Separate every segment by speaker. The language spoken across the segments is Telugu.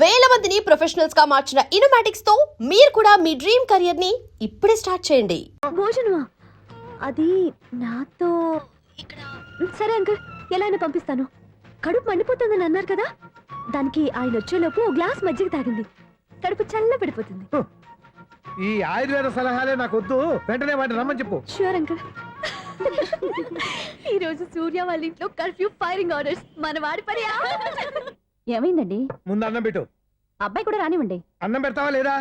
Speaker 1: వేల మందిని ప్రొఫెషనల్స్ గా మార్చిన ఇనోమాటిక్స్ తో మీరు కూడా మీ డ్రీమ్ కెరియర్ ని ఇప్పుడే స్టార్ట్ చేయండి.
Speaker 2: భోజనమా? అది నాతో ఇక్కడ. సరే అంకుల్, ఎలా అయినా పంపిస్తాను. కడుపు మండిపోతుందని అన్నారు కదా, దానికి ఆయన వచ్చేలోపు ఓ గ్లాస్ మజ్జిగ తాగింది, కడుపు చల్ల పడిపోతుంది.
Speaker 3: ఈ ఆయుర్వేద సలహాలే నాకు వద్దు, వెంటనే వాటిని రమ్మని చెప్పు.
Speaker 2: Sure uncle. ఈ రోజు సూర్య వాళ్ళ ఇంట్లో కర్ఫ్యూ ఫైరింగ్ ఆర్డర్స్. మన వాడి పని. ఏమైందండి?
Speaker 3: ముందు అన్నం పెట్టు.
Speaker 2: అబ్బాయి కూడా రానివ్వండి.
Speaker 3: అన్నం పెడతావా లేదా?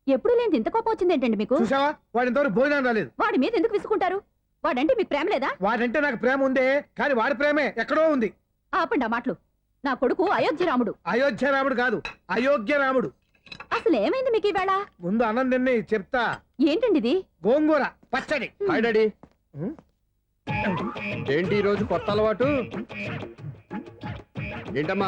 Speaker 2: ఎప్పుడు లేని ఇంత కోపం వచ్చింది ఏంటండి మీకు?
Speaker 3: చూసావా, వాడి ఇంతవరకు భోజనం రాలేదు.
Speaker 2: వాడి మీద ఎందుకు విసుకుంటారు? వాడంటే మీకు ప్రేమ లేదా?
Speaker 3: వాడంటే నాకు ప్రేమ ఉందే, కానీ వాడి ప్రేమే ఎక్కడో ఉంది.
Speaker 2: ఆపండి ఆ మాటలు. నా కొడుకు అయోధ్య రాముడు.
Speaker 3: అయోధ్య రాముడు కాదు, అయోగ్య రాముడు.
Speaker 2: అసలు ఏమైంది మీకు ఈవేళ?
Speaker 3: ముందు అన్నం తిని చెప్తా.
Speaker 2: ఏంటండి ఇది?
Speaker 3: గోంగూర పచ్చడి.
Speaker 4: Hi daddy. ఏంటి ఈ రోజు కొత్త అలవాటు? ఏంటమ్మా,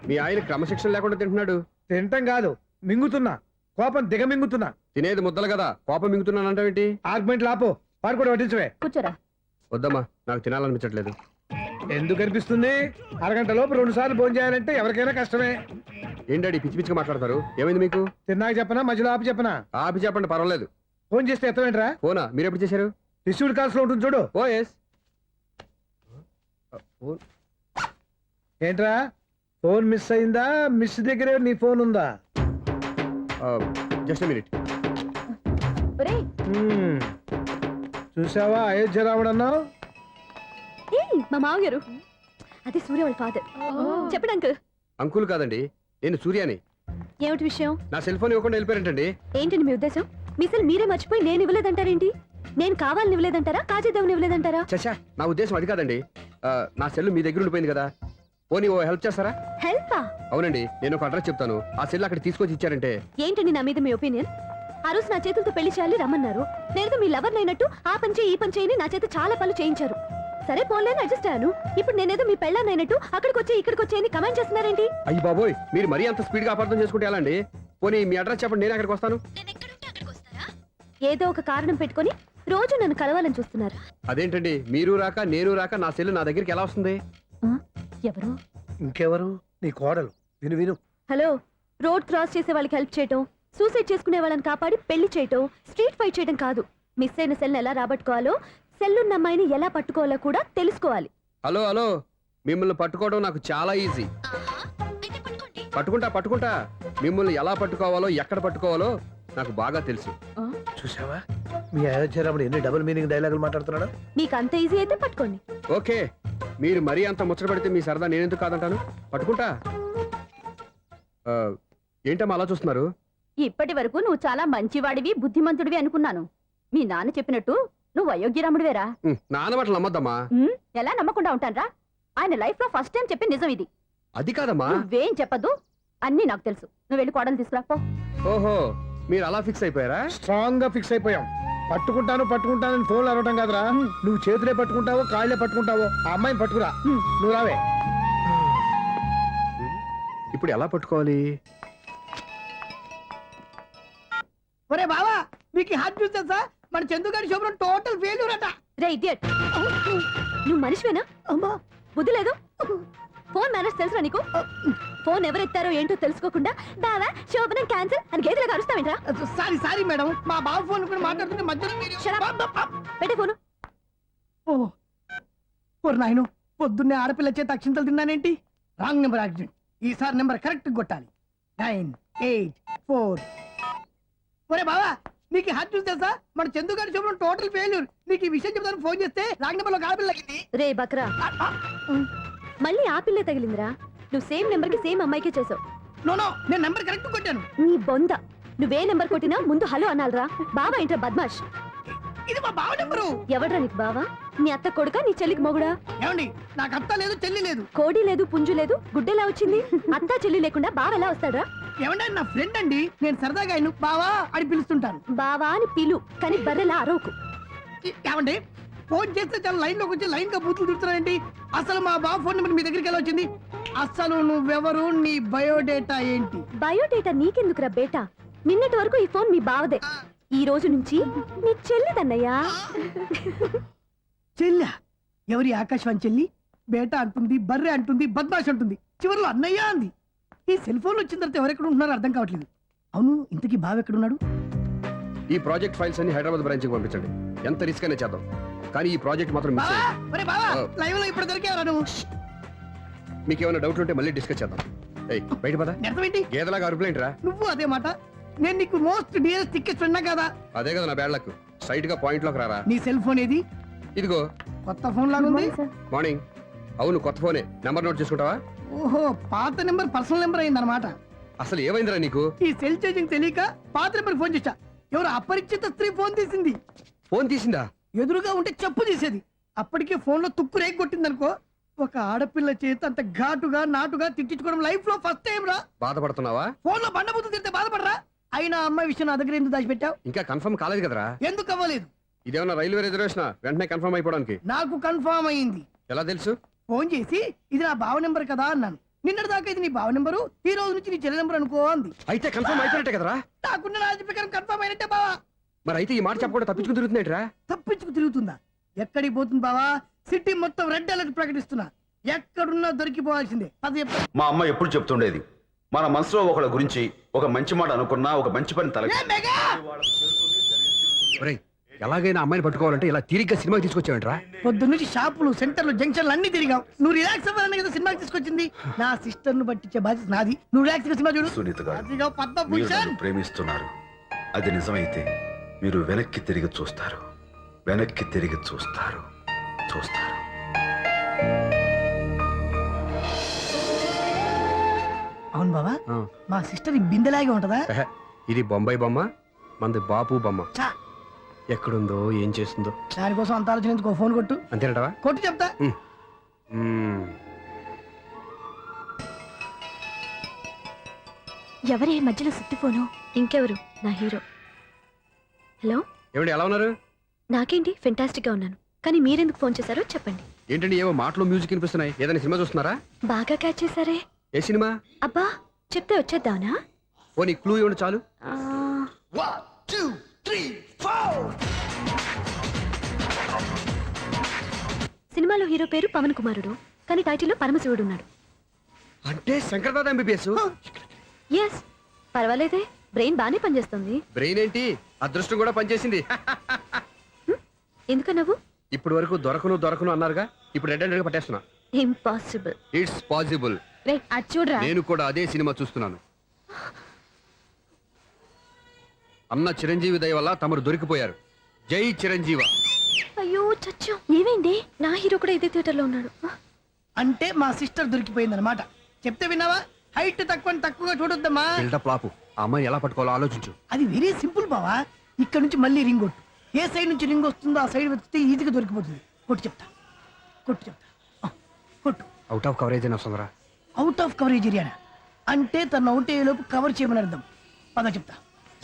Speaker 4: మీ ఆయన క్రమశిక్షణ లేకుండా తింటున్నాడు?
Speaker 3: తింటం కాదు, మింగుతున్నా. కోపం దిగమింగుతున్నా.
Speaker 4: తినేది ముద్దలు కదా, కోపం మింగుతున్నానంటావేంటి?
Speaker 3: ఆర్గ్యుమెంట్ లాపో, వాడు కూడా వడ్డించవే.
Speaker 2: కూర్చోరా.
Speaker 4: వద్దమ్మా, నాకు తినాలనిపించట్లేదు.
Speaker 3: ఎందుకు అనిపిస్తుంది? అరగంట లోపు 2 సార్లు భోజనం చేయాలంటే ఎవరికైనా కష్టమే.
Speaker 4: ఏం డాడీ పిచ్చి పిచ్చిగా మాట్లాడతారు? ఏమైంది మీకు?
Speaker 3: తిన్నాక చెప్పనా, మధ్యలో ఆపి చెప్పనా?
Speaker 4: ఆపి చెప్పండి, పర్వాలేదు.
Speaker 3: ఫోన్ చేస్తే ఎత్తమేంట్రా?
Speaker 4: ఫోనా? మీరు ఎప్పుడు చేశారు?
Speaker 3: రిసీవ్డ్ కాల్స్ లో ఉంటుంది చూడు.
Speaker 4: ఓ ఎస్.
Speaker 3: ఏంట్రా, ఫోన్ మిస్ అయిందా? మిస్ దగ్గరే నీ ఫోన్ ఉందా?
Speaker 4: Just minute.
Speaker 2: ఒరేయ్,
Speaker 3: చూసావా, అయోధ్య రాముడు అన్నావు.
Speaker 2: ఏయ్, మా మావగారు. అది సూర్య వాళ్ళ ఫాదర్. చెప్పండి అంకుల్.
Speaker 4: అంకుల్ కాదండి, నేను సూర్యాని.
Speaker 2: ఏమిటి విషయం?
Speaker 4: నా సెల్ ఫోన్ ఇవ్వకుండా వెళ్ళిపోయారంటండి.
Speaker 2: ఏంటండి మీ ఉద్దేశం? మీ సెల్ మీరే మర్చిపోయి నేను ఇవ్వలేదంటారేంటి? నేను కావాలని ఇవ్వలేదంటారా, కాజేద్దామని ఇవ్వలేదంటారా?
Speaker 4: చచ్చా, నా ఉద్దేశం అది కాదండి. నా సెల్ మీ దగ్గర ఉండిపోయింది కదా, పోనీ ఓ హెల్ప్ చేస్తారా?
Speaker 2: హెల్పా?
Speaker 4: అవునండి, నేను ఒక అడ్రస్ చెప్తాను, ఆ సెల్ అక్కడ తీసుకొచ్చి ఇచ్చారంటే.
Speaker 2: ఏంటండి నా మీద మీ ఒపీనియన్? ఆ రోజు నా చేతులతో పెళ్లి చేయాలి రమ్మన్నారు. నేను మీ లవర్ అయినట్టు ఆ పని చేయి ఈ పని చేయని నా చేత చాలా పనులు చేయించారు. సరే పోన్లేని అడ్జస్ట్ అయ్యాను. ఇప్పుడు నేనేదో మీ పెళ్ళాన్నైనట్టు అక్కడికి వచ్చి ఇక్కడికి వచ్చి కమెంట్ చేస్తున్నారేంటి?
Speaker 4: అయ్యి బాబోయ్, మీరు మరీ అంత స్పీడ్ గా అపార్థం చేసుకుంటే ఎలా అండి? పోనీ మీ అడ్రస్ చెప్పండి, నేను అక్కడికి వస్తాను.
Speaker 2: ఏదో ఒక కారణం పెట్టుకొని రోజు నన్ను కలవాలని చూస్తున్నారు.
Speaker 4: అదేంటండి, మీరు రాక నేను రాక నా సెల్ నా దగ్గరికి ఎలా వస్తుంది?
Speaker 2: ఎవరు?
Speaker 3: ఇంకెవరు? నీ కోడలు. విను విను.
Speaker 2: హలో, రోడ్ క్రాస్ చేసే వాళ్ళకి హెల్ప్ చేయటం, సూసైడ్ చేసుకునే వాళ్ళని కాపాడి పెళ్లి చేయటం, స్ట్రీట్ ఫైట్ చేయడం కాదు. మిస్ అయిన సెల్ని ఎలా రాబట్టుకోవాలో, సెల్లున్న అమ్మాయిని ఎలా పట్టుకోవాలో కూడా తెలుసుకోవాలి.
Speaker 4: హలో హలో, మిమ్మల్ని పట్టుకోవడం నాకు చాలా ఈజీ. పట్టుకుంటా. మిమ్మల్ని ఎలా పట్టుకోవాలో, ఎక్కడ పట్టుకోవాలో నాకు బాగా తెలుసు.
Speaker 3: చూసావా, మీ అయోధ్య రాముడు ఎన్ని డబుల్ మీనింగ్ డైలాగులు మాట్లాడుతున్నాడు.
Speaker 2: మీకు అంత ఈజీ అయితే పట్టుకోండి.
Speaker 4: ఓకే, మీరు మరీ అంత ముచ్చట పెడితే మీ సరదా నేనెందుకు కాదంటాను. పట్టుకుంటా. ఏంటమ్మా అలా చూస్తున్నారు?
Speaker 2: ఇప్పటి వరకు నువ్వు చాలా మంచివాడివి, బుద్ధిమంతుడివి అనుకున్నాను. మీ నాన్న చెప్పినట్టు నువ్వు అయోగ్యరాముడివేరా?
Speaker 4: నాన్న మాటలు నమ్మద్దమ్మా.
Speaker 2: ఎలా నమ్మకుండా ఉంటానరా? ఆయన లైఫ్ లో ఫస్ట్ టైం చెప్పిన నిజం ఇది.
Speaker 4: అది కాదమ్మా.
Speaker 2: నువ్వేం చెప్పదు, అన్ని నాకు తెలుసు. నువ్వు వెళ్ళి కోడలు తీసుకురాపో.
Speaker 4: ఓహో, మీరు అలా ఫిక్స్ అయిపోయారా?
Speaker 3: స్ట్రాంగ్ గా ఫిక్స్ అయిపోయాం. పట్టుకుంటాను ఫోన్లు అరవటం కాదురా. నువ్వు చేతులే పట్టుకుంటావో కాళ్ళే పట్టుకుంటావో ఆ అమ్మాయిని పట్టుకురా. నువ్వు రావే.
Speaker 4: ఇప్పుడు ఎలా పట్టుకోవాలి?
Speaker 5: ఒరే బావా, మీకు హాట్ న్యూస్ తెలుసా? మన చందుగారి శుభ్రం టోటల్ ఫెయిల్యూర్ అట.
Speaker 2: రే ఇడియట్, నువ్వు మనిషివేనా?
Speaker 5: అమ్మా,
Speaker 2: బుద్ధి లేదు. ఫోన్ మేనేజ్ తెలుసురా నీకు? ఫోన్ ఎవరెత్తారో ఏంటో తెలుసుకోకుండా బావా శోభనం క్యాన్సిల్ అని గేదెలకు అరుస్తావేంట్రా?
Speaker 5: సారీ మేడం, మా బావ ఫోన్ కూడా మాట్లాడుతుంటే మధ్యలో మీరు
Speaker 2: పెట్టే ఫోను.
Speaker 5: ఓ నాయను, పొద్దున్నే ఆడపిల్ల చేత అక్షింతలు తిన్నానేంటి? Wrong number accident. ఈసారి నెంబర్ కరెక్ట్ కొట్టాలి. 984. ఒరే బావా, నీకు హాట్ న్యూస్ తెలుసా? మన చందుగారి శుభ్రం టోటల్ ఫెయిల్యూర్. నీకు ఈ విషయం చెప్తాను ఫోన్ చేస్తే రాంగ్ నెంబర్ లో ఆడపిల్ల తగ్గింది.
Speaker 2: రే బక్రా, మళ్ళీ ఆ పిల్లే తగిలిందిరా. నువ్వు సేమ్ నెంబర్ కి సేమ్ అమ్మాయికే చేసావు.
Speaker 5: నో, నేను నెంబర్ కరెక్ట్ కొట్టాను.
Speaker 2: నీ బొంద, నువ్వే నెంబర్ కొట్టినా ముందు హలో అనాలరా. బావా ఏంట్రా బద్మాష్?
Speaker 5: ఇది మా బావ నెంబరు.
Speaker 2: ఎవడ్రా నీకు బావా? నీ అత్త కొడుకా, నీ చెల్లికి మొగుడా?
Speaker 5: ఏమండి, నాకు అత్త లేదు చెల్లి లేదు.
Speaker 2: కోడి లేదు పుంజు లేదు, గుడ్డెలా వచ్చింది? అత్త చెల్లి లేకుండా బావ ఎలా వస్తాడ్రా?
Speaker 5: ఏమంటే నా ఫ్రెండ్ అండి, నేను సరదాగా ఆయన బావా అని పిలుస్తుంటాను.
Speaker 2: బావా అని పిలు, కానీ బర్రెలా అరవకు.
Speaker 5: ఏమండి, ఫోన్ చేస్తే చాలా లైన్ లోకి వచ్చి లైన్ గా బూతులు తిడుతున్నాయండి. అసలు మా బావ ఫోన్ నెంబర్ మీ దగ్గరికి ఎలా వచ్చింది? అసలు నువ్వెవరు, నీ బయోడేటా ఏంటి?
Speaker 2: బయోడేటా నీకెందుకురా బేటా? నిన్నటి వరకు ఈ ఫోన్ మీ బావదే, ఈ రోజు నుంచి నీ చెల్లిదన్నయ్యా.
Speaker 5: చెల్లి? ఎవరి ఆకాశవాణి చెల్లి? బేటా అంటుంది, బర్రె అంటుంది, బద్మాష్ అంటుంది, చివరిలో అన్నయ్య అంది. ఈ సెల్ ఫోన్ వచ్చిన తర్వాత ఎవరెక్కడ ఉంటున్నారో అర్థం కావట్లేదు. అవును, ఇంతకీ బావ ఎక్కడున్నాడు?
Speaker 4: ఈ ప్రాజెక్ట్ ఫైల్స్ అన్ని హైదరాబాద్ బ్రాంచ్కి పంపించండి. ఎంత రిస్క్ అయినా చేద్దాం, కానీ ఈ ప్రాజెక్ట్ మాత్రం మిస్
Speaker 5: బావా,
Speaker 4: అయ్యింది.
Speaker 5: ఒరే బావా,
Speaker 4: ఆ.
Speaker 5: లైవ్ లో ఇప్పుడు దొరికేవరా నువ్వు?
Speaker 4: మీకు ఏమైనా డౌట్లు ఉంటే మళ్ళీ డిస్కస్ చేద్దాం. ఏయ్ బయట పద.
Speaker 5: నిజమేంటి?
Speaker 4: గేదలాగా అరుపులేంట్రా?
Speaker 5: నువ్వు అదే మాట. నేను నీకు మోస్ట్ డియరెస్ట్ టికెట్స్ విన్నా కదా.
Speaker 4: అదే కదా నా బ్యాడ్ లక్. స్ట్రైట్ గా పాయింట్ లోకి రారా.
Speaker 5: నీ సెల్ ఫోన్ ఏది?
Speaker 4: ఇదిగో
Speaker 5: కొత్త ఫోన్ లాగా ఉంది.
Speaker 4: మార్నింగ్. అవును కొత్త ఫోనే. నెంబర్ నోట్ చేసుకుంటావా?
Speaker 5: ఓహో, పాత నెంబర్ పర్సనల్ నెంబర్ అయిందన్నమాట.
Speaker 4: అసలు ఏమైందిరా నీకు?
Speaker 5: ఈ సెల్ చేంజింగ్ తెలియక పాత నెంబర్ ఫోన్ చేశా. ఎవరు అపరిచిత స్త్రీ ఫోన్ తీసింది.
Speaker 4: ఫోన్ తీసిందా?
Speaker 5: ఎదురుగా ఉంటే చెప్పు తీసేది. అప్పటికే ఫోన్ లో తుక్కు రేగి కొట్టిందనుకో. ఒక ఆడపిల్ల చేత అంత ఘాటుగా నాటుగా తిట్టించుకోవడం లైఫ్ లో ఫస్ట్ టైం రా.
Speaker 4: బాధపడుతున్నావా?
Speaker 5: ఫోన్ లో బండబుద్ధి తిరితే బాధపడరా? అయినా అమ్మాయి విషయం నా దగ్గర ఎందుకు దాచిపెట్టావు?
Speaker 4: ఇంకా కన్ఫర్మ్ కాలేదు కదరా.
Speaker 5: ఎందుకు అవ్వలేదు?
Speaker 4: ఇదేమన్నా రైల్వే రిజర్వేషన్? వెంటనే కన్ఫర్మ్ అయిపోవడానికి.
Speaker 5: నాకు కన్ఫర్మ్ అయింది.
Speaker 4: ఎలా తెలుసు?
Speaker 5: ఫోన్ చేసి ఇది నా బావ నెంబర్ కదా అన్నాను. నిన్నటి దాకా ఇది నీ బావ నెంబరు, ఈ రోజు నుంచి నీ చెల్లి నెంబర్ అనుకో అంది.
Speaker 4: అయితే కన్ఫర్మ్ అయిపోయినట్టే కదరా.
Speaker 5: నాకున్న రాజు ప్రకారం కన్ఫర్మ్ అయినట్టే బావా.
Speaker 4: మరి అయితే ఈ మాట చెప్పకుండా తప్పించుకుని తిరుగుతున్నట్రా?
Speaker 5: తప్పించుకు తిరుగుతుందా? ఎక్కడికి పోతుంది బావా? సిటీ మొత్తం రెడ్ అలర్ట్ ప్రకటిస్తున్నా. ఎక్కడున్నా దొరికిపోవాల్సిందే. అది చెప్ప.
Speaker 6: మా అమ్మ ఎప్పుడు చెప్తుండేది, మన మనసులో ఒకళ్ళ గురించి ఒక మంచి మాట అనుకున్నా ఒక మంచి పని తల
Speaker 5: ఏ మెగా!
Speaker 4: ఒరేయ్, ఎలాగైనా అమ్మాయిని పట్టుకోవాలంటే ఇలా తిరిగ్గా సినిమాకి తీసుకొచ్చావంట్రా?
Speaker 5: పొద్దున్నుంచి షాపులు, సెంటర్లు, జంక్షన్లు అన్ని తిరిగాం. నువ్వు రిలాక్స్ అవ్వాలని కదా సినిమాకి తీసుకొచ్చింది. నా సిస్టర్ ను పట్టించే బాధ్యత నాది. నువ్వు రిలాక్స్ గా సినిమా చూడు.
Speaker 6: సునీత గారు,
Speaker 5: అదిగో
Speaker 6: మీరు
Speaker 5: పద్మభూషణ్.
Speaker 6: నన్ను ప్రేమిస్తున్నారు. అది నిజమైతే మీరు వెనక్కి తిరిగి చూస్తారు, వెనక్కి తిరిగి చూస్తారు, చూస్తారు.
Speaker 5: అవును బావా,
Speaker 4: ఆ.
Speaker 5: మా సిస్టర్ ఈ బిందెలాగే ఉంటదా?
Speaker 4: ఎహె, ఇది బొంబాయి బొమ్మ, మంది బాపు బొమ్మ.
Speaker 5: చా,
Speaker 4: ఎక్కడుందో ఏం చేస్తుందో.
Speaker 5: దానికోసం అంత ఆలోచన ఎందుకు? ఫోన్ కొట్టు.
Speaker 4: అంతేనటవా?
Speaker 5: కొట్టు చెప్తా.
Speaker 2: ఎవరే మధ్యలో సుత్తి ఫోను? ఇంకెవరు? నా హీరో. హలో,
Speaker 4: ఏమిటి ఎలా ఉన్నారు?
Speaker 2: నాకేంటి ఫెంటాస్టిక్ గా ఉన్నాను, కానీ మీరెందుకు ఫోన్ చేశారో చెప్పండి.
Speaker 4: ఏంటండి ఏవో మాటలు మ్యూజిక్ వినిపిస్తున్నాయి. ఏదైనా సినిమా చూస్తున్నారా?
Speaker 2: బాగా క్యాచ్ చేశారే.
Speaker 4: ఏ సినిమా?
Speaker 2: అబ్బా, చెప్తే వచ్చేద్దానా?
Speaker 4: ఓ నీ క్లూ ఇవ్వండి చాలు.
Speaker 2: ఆ,
Speaker 5: 1 2 3 4.
Speaker 2: సినిమాలో హీరో పేరు పవన్ కుమారుడు, కానీ టైటిల్లో పరమశివుడు ఉన్నాడు.
Speaker 4: అంటే శంకర్దాద ఎంబీబీఎస్.
Speaker 2: ఎస్, పర్వాలేదే, బ్రెయిన్ బాగానే పనిచేస్తుంది.
Speaker 4: బ్రెయిన్ ఏంటి, అదృష్టం కూడా పనిచేసింది.
Speaker 2: ఎందుకన్నావు?
Speaker 4: ఇప్పటి వరకు దొరకను అన్నారుగా, ఇప్పుడు రెడ్ హ్యాండెడ్ గా పట్టేస్తున్నా.
Speaker 2: ఇంపాసిబుల్.
Speaker 4: It's possible.
Speaker 2: రే, అది చూడరా.
Speaker 4: నేను కూడా అదే సినిమా చూస్తున్నాను. అన్న చిరంజీవి దయ వల్ల తమరు దొరికిపోయారు. జై చిరంజీవ.
Speaker 2: అయ్యో చచ్చా, ఏమైంది? నా హీరో కూడా ఇదే థియేటర్ లో ఉన్నాడు.
Speaker 5: అంటే మా సిస్టర్ దొరికిపోయింది అనమాట. చెప్తే విన్నావా? హైట్ తక్కువగా చూడొద్దమ్మా.
Speaker 4: బిల్డప్ లాపు. ఆ అమ్మాయిని ఎలా పట్టుకోవాలో ఆలోచించు.
Speaker 5: అది వెరీ సింపుల్ బావా. ఇక్కడ నుంచి మళ్ళీ రింగ్ కొట్టు. ఏ సైడ్ నుంచి రింగ్ వస్తుందో ఆ సైడ్ వెతికితే ఈజీగా దొరికిపోతుంది. కొట్టు చెప్తా. ఆ, కొట్టు.
Speaker 4: అవుట్ ఆఫ్ కవరేజ్ అని వస్తుందిరా.
Speaker 5: అవుట్ ఆఫ్ కవరేజ్ ఏరియా అంటే తను అవుట్ అయ్యేలోపు కవర్ చేయమని అర్థం. పద చెప్తా.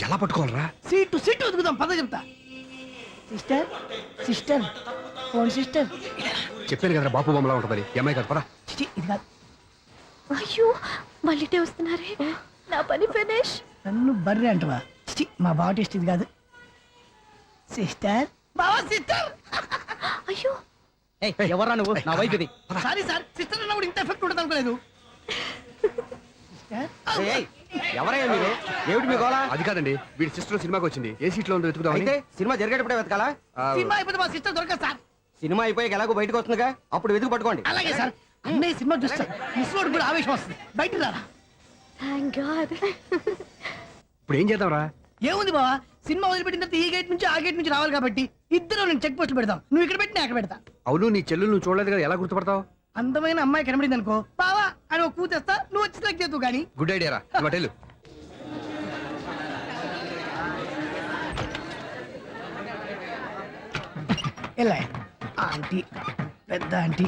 Speaker 4: ఎలా పట్టుకోవాలరా?
Speaker 5: సీటు వెతుకుదాం. పద చెప్తా. Sister sister phone sister.
Speaker 4: చెప్పాను కదరా బాపు బొమ్మలా ఉంటుందని. ఎంఐ కాదు పదా.
Speaker 5: చిచి, ఇది కాదు.
Speaker 2: అయ్యో, మళ్ళీటే వస్తున్నారే. నా పని ఫినిష్.
Speaker 5: నన్ను బర్రె అంటవా? చిచి, మా బావ టేస్ట్ ఇది కాదు. సిస్టర్ బావా, సిస్టర్.
Speaker 2: అయ్యో,
Speaker 7: ఎవరా నువ్వు? నా వైఫ్ ఇది.
Speaker 5: సారీ సార్, సిస్టర్ అన్నప్పుడు ఇంత ఎఫెక్ట్ ఉంటుంది అనుకోలేదు. సిస్టర్,
Speaker 7: ఎవరయ్యా మీరు? ఏమిటి మీ గోళ?
Speaker 4: అది కాదండి, వీడి సిస్టర్ సినిమాకి వచ్చింది. ఏ సీట్ లో ఉందో వెతుకుదామని.
Speaker 7: అయితే సినిమా జరిగేటప్పుడే వెతకాలా?
Speaker 4: ఆ,
Speaker 5: సినిమా అయిపోతే మా సిస్టర్ దొరకదు సార్.
Speaker 7: సినిమా అయిపోయాక ఎలాగో బయటకు వస్తుందిగా, అప్పుడు వెతుకు పట్టుకోండి.
Speaker 5: అలాగే సార్. అన్నయ్య సినిమా చూస్తారు, ముసలోడు కూడా ఆవేశం వస్తుంది. బయట రారా.
Speaker 2: Thank God.
Speaker 4: ఇప్పుడు ఏం చేద్దాంరా?
Speaker 5: ఏముంది బావా, సినిమా వదిలిపెట్టిన తర్వాత ఈ గేట్ నుంచి ఆ గేట్ నుంచి రావాలి కాబట్టి ఇద్దరు నేను చెక్ పోస్ట్ పెడతాం. నువ్వు ఇక్కడ పెట్టి నేను అక్కడ పెడతా.
Speaker 4: అవును, నీ చెల్లెలు నువ్వు చూడలేదు కదా, ఎలా గుర్తుపడతావు?
Speaker 5: అందమైన అమ్మాయి కనబడింది అనుకో, బావా అని ఒక కూతేస్తా, నువ్వు వచ్చి సెలెక్ట్ చేద్దు కానీ.
Speaker 4: గుడ్ ఐడియా రా. హోటల్
Speaker 5: ఎలా ఆంటీ, పెద్ద ఆంటీ.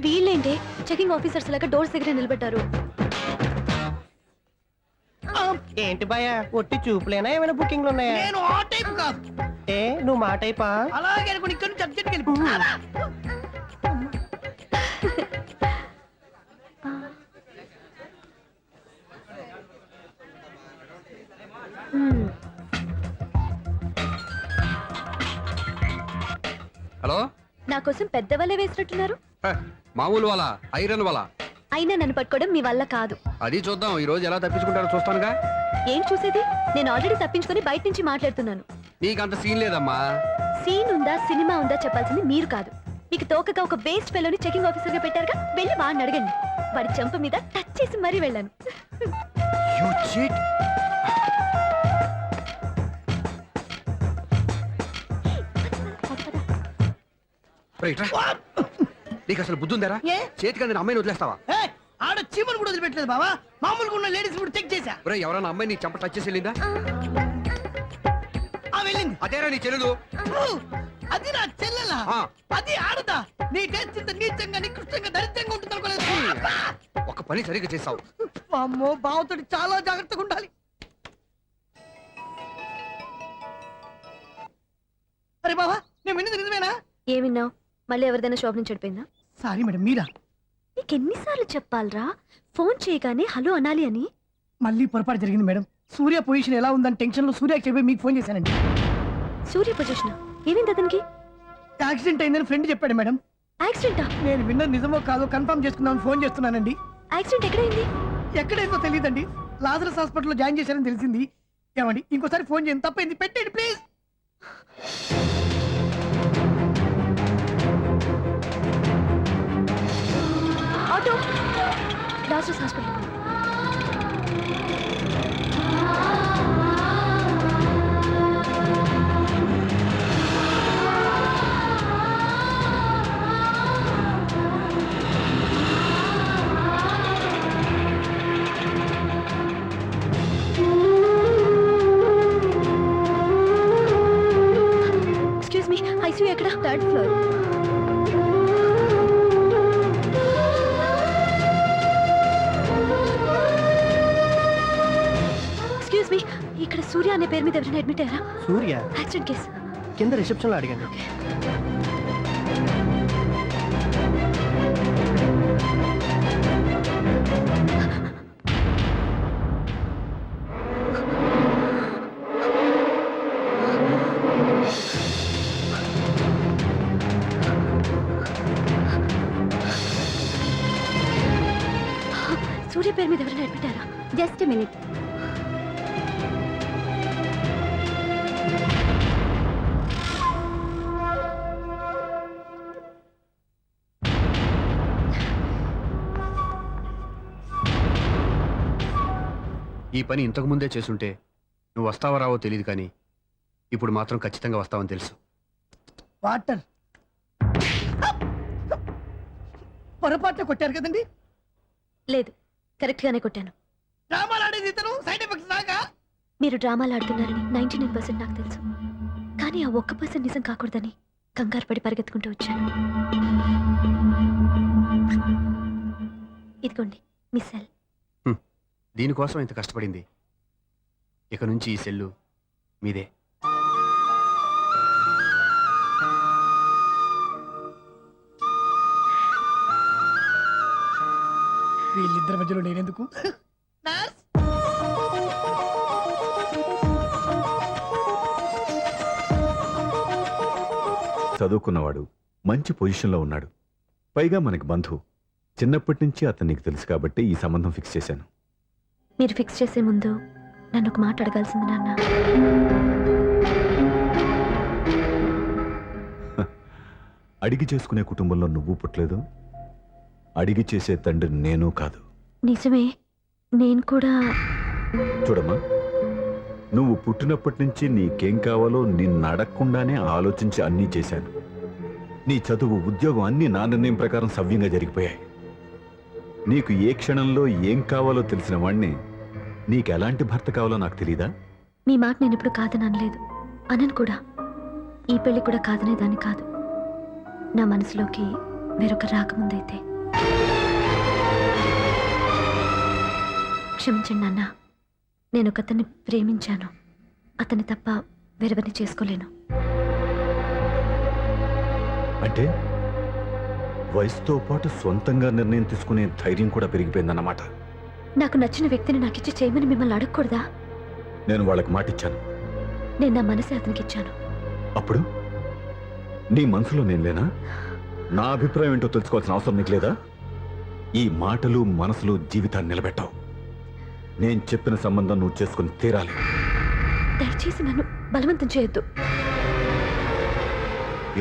Speaker 2: వీళ్ళేంటి చెకింగ్ ఆఫీసర్స్ లాగా డోర్స్ దగ్గర నిలబెట్టారు.
Speaker 7: ఏంటి భయ, ఒట్టి చూపులేనా ఏమైనా బుకింగ్లు ఉన్నాయా?
Speaker 5: నేను ఆ టైప్ కాదు.
Speaker 7: ఏ నువ్వు మా టైపా?
Speaker 5: అలాగే అనుకుని ఇక్కడ నుంచి అర్జెంట్కి వెళ్ళిపో.
Speaker 2: కోసం పెద్ద వలే వేసినట్టున్నారు.
Speaker 4: హ, మామూలు వాళ్ళ ఐరన్ వాళ్ళ.
Speaker 2: అయినా నన్ను పట్టుకోవడం మీ వల్ల కాదు.
Speaker 4: అది చూద్దాం ఈ రోజు ఎలా తప్పించుకుంటారో చూస్తానుగా.
Speaker 2: ఏం చూసేది? నేను ఆల్రెడీ తప్పించుకొని బయట నుంచి మాట్లాడుతున్నాను.
Speaker 4: నీకంత సీన్ లేదమ్మా.
Speaker 2: సీన్ ఉందా సినిమా ఉందా చెప్పాల్సింది మీరు కాదు. మీకు తోకగా ఒక బేస్ట్ ఫెలోని చెకింగ్ ఆఫీసర్ గా పెట్టారుగా, వెళ్ళి వాడిని అడగండి. వాడి చెంప మీద టచ్ చేసి మరీ వెళ్ళాను.
Speaker 4: You cheat. రైట్ రా. నీకు అసలు బుద్ధి ఉందారా?
Speaker 5: ఏ?
Speaker 4: చేతికి అందిన అమ్మాయిని వదిలేస్తావా?
Speaker 5: ఏయ్, ఆడ చీమను కూడా వదిలిపెట్టలేదు బావా. మామూలుగా ఉన్న లేడీస్ కూడా చెక్ చేశా.
Speaker 4: ఒరే ఎవరైనా అమ్మాయి నీ చెంప టచ్ చేసి వెళ్ళిందా?
Speaker 5: ఆ వెళ్ళింది.
Speaker 4: అదేరా నీ చెల్లెలు.
Speaker 5: ఓ, అది నా చెల్లెలా?
Speaker 4: ఆ.
Speaker 5: అది ఆడదా? నీ టేస్ట్ ఇంత నీచంగా నికృష్టంగా దరిద్రంగా ఉంటుంది అనుకోలేదు.
Speaker 4: ఒక పని సరిగ్గా చేస్తావు.
Speaker 5: అమ్మో, బావతోటి చాలా జాగ్రత్తగా ఉండాలి. అరే బావా, నేను విన్నది నిజమేనా?
Speaker 2: ఏమిన్నావు? మళ్ళీ ఎవరిదైనా షాప్ నుంచి చెడిపోయిందా?
Speaker 5: సారీ మేడం, మీరా?
Speaker 2: నీకెన్నిసార్లు చెప్పాలరా ఫోన్ చేయగానే హలో అనాలి అని?
Speaker 5: మళ్ళీ పొరపాటు జరిగింది మేడం. సూర్య పొజిషన్ ఎలా ఉందని టెన్షన్ లో సూర్యకి చెప్పి మీకు ఫోన్ చేశానండి.
Speaker 2: సూర్య పొజిషన్ ఏమైంది అతనికి?
Speaker 5: యాక్సిడెంట్ అయిందని ఫ్రెండ్ చెప్పాడు మేడం.
Speaker 2: యాక్సిడెంటా?
Speaker 5: నేను విన్నది నిజమో కాదో కన్ఫర్మ్ చేసుకుందామని ఫోన్ చేస్తున్నానండి.
Speaker 2: యాక్సిడెంట్ ఎక్కడైంది?
Speaker 5: ఎక్కడైందో తెలియదండి. లాజరస్ హాస్పిటల్లో జాయిన్ చేశారని తెలిసింది. ఏమండి, ఇంకోసారి ఫోన్ చేయండి. తప్పైంది, పెట్టండి please.
Speaker 2: Auto Lazarus hospital. Excuse me, ICU ఎక్కడ? Third floor. ఎక్స్క్యూజ్ మీ, ఇక్కడ సూర్య అనే పేరు మీద ఎవరైనా అడ్మిట్ అయ్యారా?
Speaker 7: Surya
Speaker 2: accident case.
Speaker 7: కింద రిసెప్షన్ లో అడిగాను.
Speaker 2: సూర్య పేరు మీద ఎవరైనా అడ్మిట్ అయ్యారా? Just minute.
Speaker 4: ఈ పని ఇంతకు ముందే చేసుంటే నువ్వు వస్తావో రావో తెలియదు, కానీ ఇప్పుడు మాత్రం ఖచ్చితంగా వస్తావని తెలుసు.
Speaker 5: వాటర్ పొరపాట్లు కొట్టారు కదండి.
Speaker 2: లేదు, కరెక్ట్ గానే కొట్టాను.
Speaker 5: డ్రామాలు ఆడేది ఇతను, సైడ్ ఎఫెక్ట్స్ దాకా.
Speaker 2: మీరు డ్రామాలు ఆడుతున్నారని 99% నాకు తెలుసు. కానీ ఆ 1% నిజం కాకూడదని కంగారు పడి పరిగెత్తుకుంటూ వచ్చాను. ఇదిగోండి మీ సెల్.
Speaker 4: దీనికోసం ఇంత కష్టపడింది. ఇక నుంచి ఈ సెల్లు మీదే.
Speaker 5: వీళ్ళిద్దరి మధ్యలో నేనెందుకు?
Speaker 6: చదువుకున్నవాడు, మంచి పొజిషన్లో ఉన్నాడు, పైగా మనకి బంధువు. చిన్నప్పటి నుంచి అతను నీకు తెలుసు కాబట్టి ఈ సంబంధం ఫిక్స్ చేశాను.
Speaker 2: మీరు ఫిక్స్ చేసే ముందు నన్ను ఒక మాట అడగాల్సింది నాన్న.
Speaker 6: అడిగి చేసుకునే కుటుంబంలో నువ్వు పుట్టలేదు, అడిగి చేసే తండ్రి నేను కాదు.
Speaker 2: నిజమే, నేను కూడా.
Speaker 6: చూడమ్మా, నువ్వు పుట్టినప్పటి నుంచి నీకేం కావాలో నిన్ను అడగకుండానే ఆలోచించి అన్నీ చేశాను. నీ చదువు, ఉద్యోగం అన్నీ నా నిర్ణయం ప్రకారం సవ్యంగా జరిగిపోయాయి. నీకు ఏ క్షణంలో ఏం కావాలో తెలిసిన వాణ్ణి నీకు ఎలాంటి భర్త కావాలో నాకు తెలీదా?
Speaker 2: మీ మాట నేను ఇప్పుడు కాదని అనలేదు, అనను కూడా. ఈ పెళ్లి కూడా కాదనేదాన్ని కాదు. నా మనసులోకి వేరొక రాకముందైతే. క్షమించండి నాన్న, నేను ఒకతన్ని ప్రేమించాను. అతన్ని తప్ప వేరెవరిని చేసుకోలేను.
Speaker 6: అంటే వయసుతో పాటు సొంతంగా నిర్ణయం తీసుకునే ధైర్యం కూడా పెరిగిపోయిందన్నమాట.
Speaker 2: నాకు నచ్చిన వ్యక్తిని నాకిచ్చి చేయమని మిమ్మల్ని అడగకూడదా?
Speaker 6: నేను వాళ్ళకి మాటిచ్చాను.
Speaker 2: నేను నా మనసే అతనికి ఇచ్చాను.
Speaker 6: అప్పుడు నీ మనసులో నేను లేనా? నా అభిప్రాయం ఏంటో తెలుసుకోవాల్సిన అవసరం నీకు లేదా? ఈ మాటలు మనసులు జీవితాన్ని నిలబెట్టావు. నేను చెప్పిన సంబంధం నువ్వు చేసుకుని తీరాలి.
Speaker 2: దయచేసి నన్ను బలవంతం చేయొద్దు.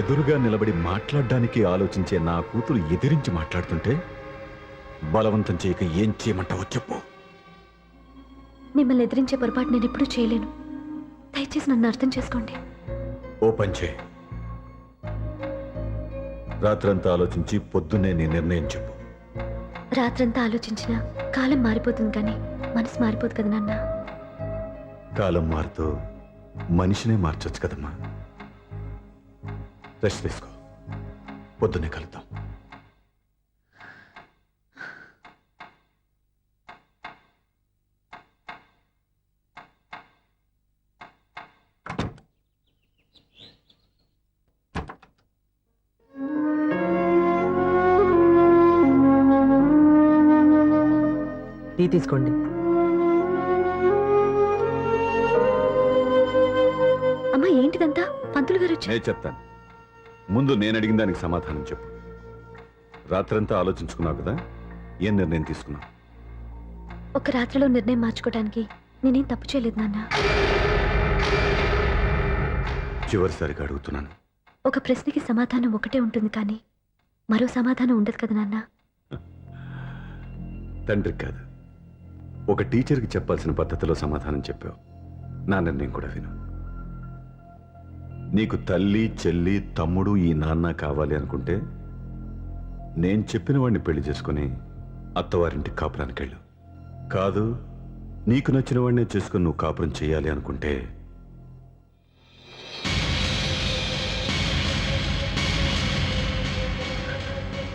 Speaker 6: ఎదురుగా నిలబడి మాట్లాడడానికి ఆలోచించే నా కూతురు ఎదిరించి మాట్లాడుతుంటే బలవంతం చేయక ఏం చేయమంటావో చెప్పు.
Speaker 2: మిమ్మల్ని ఎదిరించే పొరపాటు నేను ఎప్పుడూ చేయలేను. దయచేసి నన్ను అర్థం చేసుకోండి.
Speaker 6: ఓ పంచే, రాత్రంతా ఆలోచించి పొద్దున్నే నీ నిర్ణయం చెప్పు.
Speaker 2: రాత్రంతా ఆలోచించిన కాలం మారిపోతుంది కానీ మనసు మారిపోదు కదా నాన్న.
Speaker 6: కాలం మారుతూ మనిషినే మార్చొచ్చు కదమ్మా. రెస్ట్ తీసుకో, పొద్దున్నే కలుద్దాం.
Speaker 7: టీ తీసుకోండి.
Speaker 2: అమ్మా ఏంటిదంతా? పంతులు గారు వచ్చారు.
Speaker 6: నేను చెప్తాను. ముందు నేను అడిగిన దానికి సమాధానం చెప్పు. రాత్రంతా ఆలోచించుకున్నావు కదా, ఏం నిర్ణయం తీసుకున్నావు?
Speaker 2: ఒక రాత్రిలో నిర్ణయం మార్చుకోవడానికి నేనేం తప్పు చేయలేదు నాన్న.
Speaker 6: చివరిసారిగా అడుగుతున్నాను.
Speaker 2: ఒక ప్రశ్నకి సమాధానం ఒకటే ఉంటుంది కానీ మరో సమాధానం ఉండదు కదా నాన్న.
Speaker 6: తండ్రికి కాదు, ఒక టీచర్కి చెప్పాల్సిన పద్ధతిలో సమాధానం చెప్పావు. నా నిర్ణయం కూడా విను. నీకు తల్లి, చెల్లి, తమ్ముడు, ఈ నాన్న కావాలి అనుకుంటే నేను చెప్పిన వాడిని పెళ్లి చేసుకుని అత్తవారింటికి కాపురానికి వెళ్ళు. కాదు, నీకు నచ్చిన వాడినే చేసుకుని నువ్వు కాపురం చేయాలి అనుకుంటే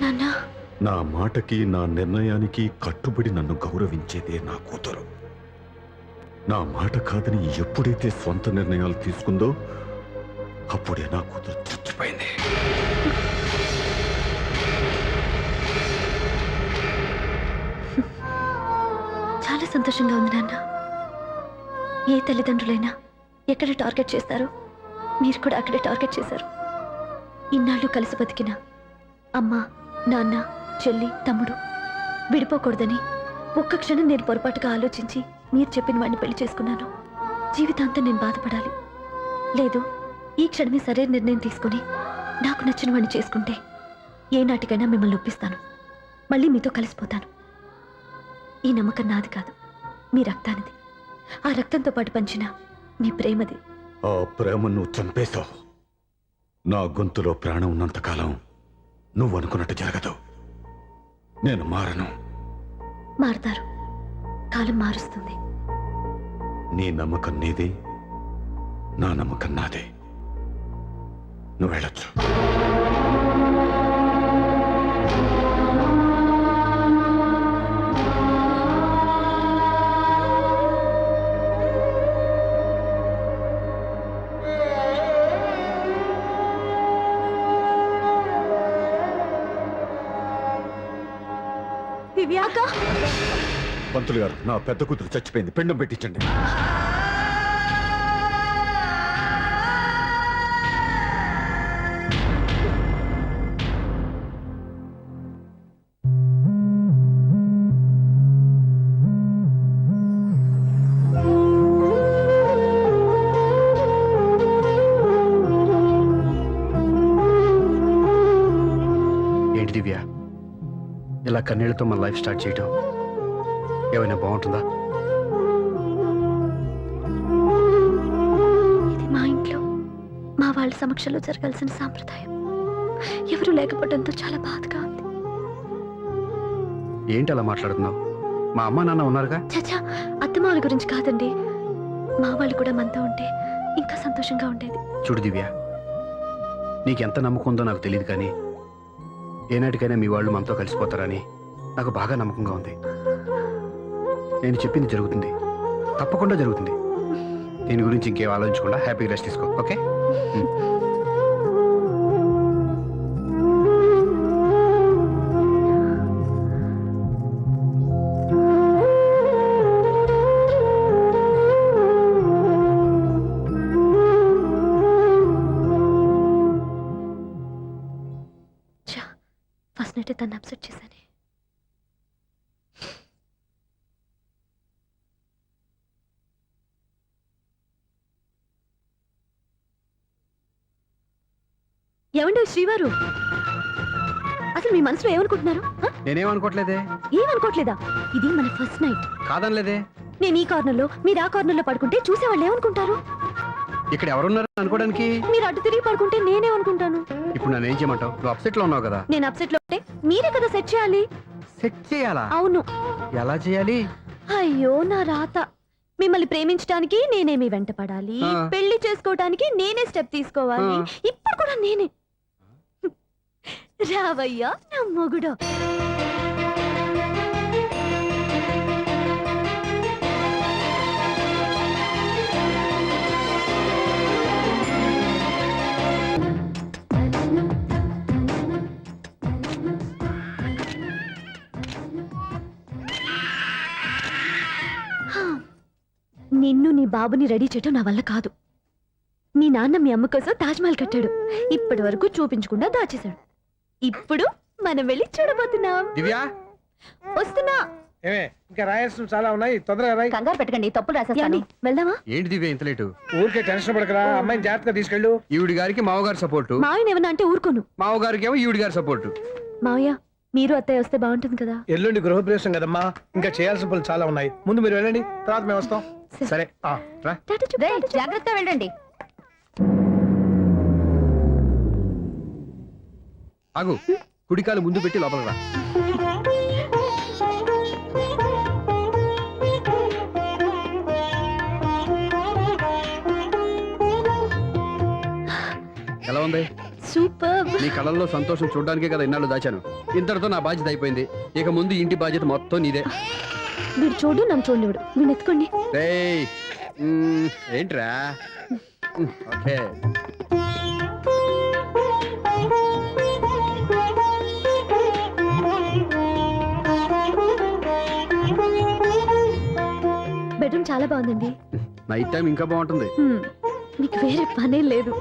Speaker 2: నాన్న
Speaker 6: నా మాటకి, నా నిర్ణయానికి కట్టుబడి నన్ను గౌరవించేదే నా కూతురు. నా మాట కాదని ఎప్పుడైతే సొంత నిర్ణయాలు తీసుకుందో అప్పుడే నా కూతురు చచ్చిపోయింది.
Speaker 2: చాలా సంతోషంగా ఉంది నాన్న. ఏ తల్లిదండ్రులైనా ఎక్కడ టార్గెట్ చేస్తారో మీరు కూడా అక్కడే టార్గెట్ చేశారు. ఇన్నాళ్ళు కలిసి బతికిన అమ్మ, నాన్న, చెల్లి, తమ్ముడు విడిపోకూడదని ఒక్క క్షణం నేను పొరపాటుగా ఆలోచించి మీరు చెప్పిన వాడిని పెళ్లి చేసుకున్నాను. జీవితాంతం నేను బాధపడాలి. లేదు, ఈ క్షణమే సరైన నిర్ణయం తీసుకుని నాకు నచ్చిన వాడిని చేసుకుంటే ఏ నాటికైనా మిమ్మల్ని ఒప్పిస్తాను. మళ్ళీ మీతో కలిసిపోతాను. ఈ నమ్మకం నాది కాదు, మీ రక్తానిది. ఆ రక్తంతో పాటు పంచిన మీ ప్రేమది.
Speaker 6: ఆ ప్రేమ నువ్వు చంపేశావు. నా గొంతులో ప్రాణం ఉన్నంతకాలం నువ్వు అనుకున్నట్టు జరగదు. నేను మారను.
Speaker 2: మారుతారు, కాలం మారుస్తుంది.
Speaker 6: నీ నమ్మకం నీది, నా నమ్మకం నాదే. నువ్వు వెళ్ళొచ్చు.
Speaker 2: దివ్యాక
Speaker 6: పంతులు గారు, నా పెద్ద కూతురు చచ్చిపోయింది, పిండం పెట్టించండి.
Speaker 4: ఏంటి దివ్య, ఇలా కన్నీళ్లతో మన లైఫ్ స్టార్ట్ చేయటం ఏమైనా బాగుంటుందా?
Speaker 2: ఇది మా ఇంట్లో మా వాళ్ళ సమక్షంలో జరగాల్సిన సాంప్రదాయం. ఎవరు లేకపోవడంతో చాలా బాధగా ఉంది.
Speaker 4: ఏంటి అలా మాట్లాడుతున్నావు? మా అమ్మ నాన్న ఉన్నారుగా.
Speaker 2: చచ్చా, అత్తమాల గురించి కాదండి. మా వాళ్ళు కూడా మనతో ఉంటే ఇంకా సంతోషంగా ఉండేది.
Speaker 4: చూడు దివ్య, నీకెంత నమ్మకం ఉందో నాకు తెలియదు కానీ ఏనాటికైనా మీ వాళ్ళు మనతో కలిసిపోతారని నాకు బాగా నమ్మకంగా ఉంది. నేను చెప్పింది జరుగుతుంది, తప్పకుండా జరుగుతుంది. దీని గురించి ఇంకేం ఆలోచించకుండా హ్యాపీగా రెస్ట్ తీసుకో, ఓకే?
Speaker 2: చా లాస్ట్ నైట్ తను అప్సెట్ చేశాను. ఏమండి శ్రీవారు, అసలు మీ మనసులో ఏమనుకుంటున్నారు?
Speaker 4: నేనేమనుకోవట్లేదే.
Speaker 2: ఏమనుకోవట్లేదా? ఇది మన ఫస్ట్ నైట్.
Speaker 4: కాదనలేదే.
Speaker 2: నేను ఈ కార్నర్లో, మీరు ఆ కార్నర్లో పడుకుంటే చూసేవాళ్ళు ఏమనుకుంటారు?
Speaker 4: ఇక్కడ ఎవరున్నారు అనుకోవడానికి?
Speaker 2: మీరు అటు తిరిగి పడుకుంటే నేనేమనుకుంటాను?
Speaker 4: ఇప్పుడు నన్ను ఏం చేయమంటావు? నువ్వు అప్సెట్ లో ఉన్నావు కదా.
Speaker 2: నేను అప్సెట్ లో ఉంటే మీరే కదా సెట్ చేయాలి.
Speaker 4: సెట్ చేయాలా?
Speaker 2: అవును.
Speaker 4: ఎలా చేయాలి?
Speaker 2: అయ్యో నా రాత. మిమ్మల్ని ప్రేమించడానికి నేనే మీ వెంట పడాలి,
Speaker 4: ఆ.
Speaker 2: పెళ్లి చేసుకోవడానికి నేనే స్టెప్ తీసుకోవాలి.
Speaker 4: ఆ.
Speaker 2: ఇప్పుడు కూడా నేనే. రావయ్యా నా మొగుడు. నిన్ను నీ బాబుని రెడీ చేయటం నా వల్ల కాదు. నీ నాన్న మీ అమ్మ కోసం తాజ్మహల్ కట్టాడు, ఇప్పటి వరకు చూపించకుండా దాచేశాడు. ఇప్పుడు మనం వెళ్ళి చూడబోతున్నాం.
Speaker 4: దివ్యా,
Speaker 2: వస్తున్నా.
Speaker 3: ఏమే ఇంకా రాయాల్సిన చాలా ఉన్నాయి, తొందరగా రాయి.
Speaker 2: కంగారు పెట్టకండి, తప్పులు రాసేస్తాను. వెళ్దామా?
Speaker 4: ఏంటి దివ్య ఇంత లేటు?
Speaker 3: ఊరికే టెన్షన్ పడకరా, అమ్మాయిని జాగ్రత్తగా తీసుకెళ్ళు.
Speaker 4: ఈవిడి గారికి మావగారు సపోర్టు,
Speaker 2: మావయ్య ఏమన్నా అంటే ఊరుకోను.
Speaker 4: మావగారికి ఏమో ఈవిడి గారి సపోర్టు.
Speaker 2: మావయ్య మీరు అత్తయ్య వస్తే బాగుంటుంది కదా.
Speaker 3: ఎల్లుండి గృహప్రవేశం కదమ్మా, ఇంకా చేయాల్సిన పనులు చాలా ఉన్నాయి. ముందు మీరు వెళ్ళండి, తర్వాత మేము వస్తాం.
Speaker 4: సరే రా.
Speaker 2: జాగ్రత్త వెళ్ళండి.
Speaker 4: ఆగు, కుడికాలు ముందు పెట్టి లోపలికి రా. ఎలా ఉంది?
Speaker 2: సూపర్.
Speaker 4: నీ కళ్ళల్లో సంతోషం చూడడానికే కదా ఇన్నాళ్ళు దాచాను. ఇంతటితో నా బాధ్యత అయిపోయింది. ఇక ముందు ఇంటి బాధ్యత మొత్తం నీదే.
Speaker 2: మీరు చూడు, నన్ను చూడలేడు. మీరు ఎత్తుకోండి.
Speaker 4: రేయ్, ఏంట్రా? ఓకే.
Speaker 2: బెడ్రూమ్ చాలా బాగుందండి.
Speaker 4: నైట్ టైం ఇంకా బాగుంటుంది.
Speaker 2: మీకు వేరే పనే లేదు.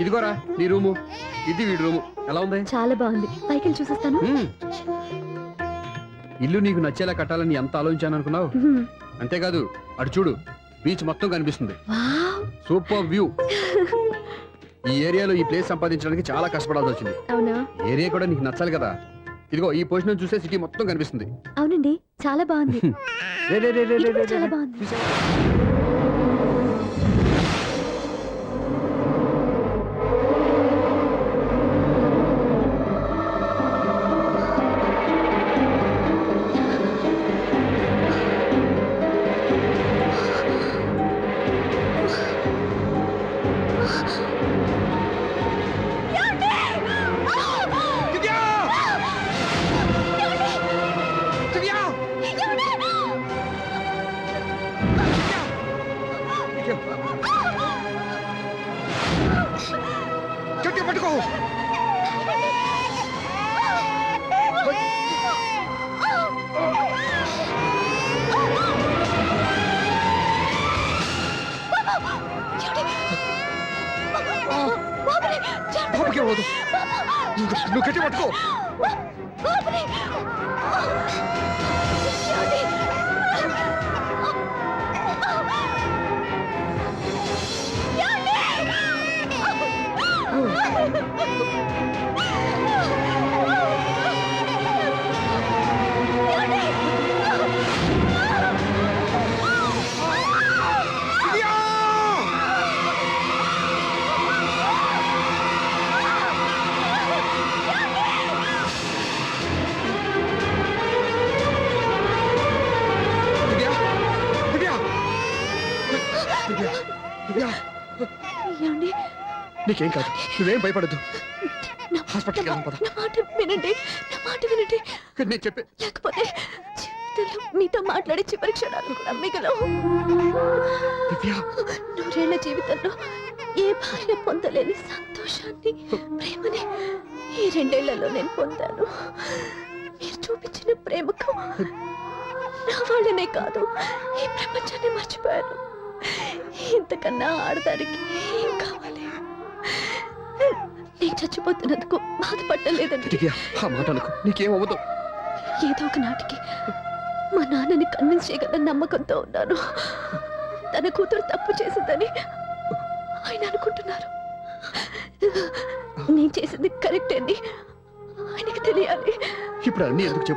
Speaker 4: ఇదిగోరా నీ రూము, ఇది వీడి రూము. ఎలా ఉంది?
Speaker 2: చాలా బాగుంది. పైకి వెళ్ళి చూసేస్తాను.
Speaker 4: ఇల్లు నీకు నచ్చేలా కట్టాలని ఎంత ఆలోచించాను అనుకున్నావు? అంతేకాదు, అటు చూడు, బీచ్ మొత్తం కనిపిస్తుంది.
Speaker 2: వావ్.
Speaker 4: Super view. ఈ ఏరియాలో ఈ ప్లేస్ సంపాదించడానికి చాలా కష్టపడాల్సి వచ్చింది.
Speaker 2: అవునా?
Speaker 4: ఏరియా కూడా నీకు నచ్చాలి కదా. ఇదిగో ఈ పొజిషన్ చూసే సిటీ మొత్తం కనిపిస్తుంది.
Speaker 2: అవునండి, చాలా బాగుంది.
Speaker 4: రే రే రే రే
Speaker 2: ఇది
Speaker 4: రే
Speaker 2: కూడా
Speaker 4: రే
Speaker 2: చాలా
Speaker 4: రే.
Speaker 2: బాగుంది.
Speaker 4: చూసావా? గట్టిగా పట్టుకో. బాబుకి పోదు. నువ్వు గట్టి పట్టుకో.
Speaker 2: ఏమండి?
Speaker 4: నీకేం కాదు, నువ్వేం భయపడద్దు.
Speaker 2: నా
Speaker 4: హాస్పిటల్కి వెళ్దాం, పద.
Speaker 2: నా మాట వినండి, నా మాట వినండి.
Speaker 4: నేను చెప్పే
Speaker 2: లేకపోతే జీవితంలో మీతో మాట్లాడే చివరి క్షణాలు కూడా మిగలవు.
Speaker 4: దివ్య,
Speaker 2: నూరేళ్ల జీవితంలో ఏ భార్య పొందలేని సంతోషాన్ని, ప్రేమని ఈ 2 ఏళ్లలో నేను పొందాను. మీరు చూపించిన ప్రేమకు నా వాళ్ళనే కాదు, ఈ ప్రపంచాన్ని మర్చిపోయాను. ఇంతకన్నా ఆడదానికి ఏం కావాలి? నేను చచ్చిపోతున్నందుకు బాధపడలేదండి.
Speaker 4: దివ్య, ఆ మాట అనుకో, నీకేమవ్వదు.
Speaker 2: ఏదో ఒక నాటికి మా నాన్నని కన్విన్స్ చేయగల నమ్మకంతో ఉన్నాను. తన కూతురు తప్పు చేసిందని ఆయన అనుకుంటున్నారు. నేను చేసింది కరెక్ట్ అని ఆయనకి తెలియాలి.
Speaker 4: ఇప్పుడు అన్నీ ఎందుకు చెప్పు.